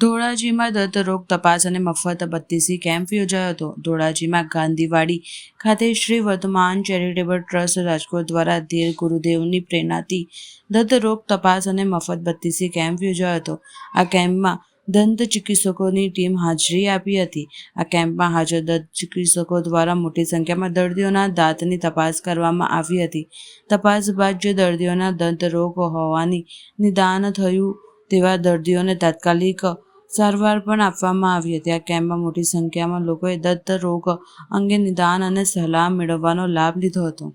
ધોરાજીમાં દંત રોગ તપાસ અને મફત 32 કેમ્પ યોજાયો હતો. ધોરાજીમાં ગાંધીવાડી ખાતે શ્રી વર્તમાન ચેરિટેબલ ટ્રસ્ટ રાજકોટ દ્વારા ધીર ગુરુદેવની પ્રેરણાથી દંત રોગ તપાસ અને મફત 32 કેમ્પ યોજાયો હતો. આ કેમ્પમાં દંત ચિકિત્સકોની ટીમ હાજરી આપી હતી. આ કેમ્પમાં હાજર દંત ચિકિત્સકો દ્વારા મોટી સંખ્યામાં દર્દીઓના દાંતની તપાસ કરવામાં આવી હતી. તપાસ બાદ જે દર્દીઓના દંત રોગ હોવાની નિદાન થયું તેવા દર્દીઓને તાત્કાલિક સારવાર પણ આપવામાં આવી હતી. આ કેમ્પમાં મોટી સંખ્યામાં લોકોએ દંત રોગ અંગે નિદાન અને સલાહ મેળવવાનો લાભ લીધો હતો.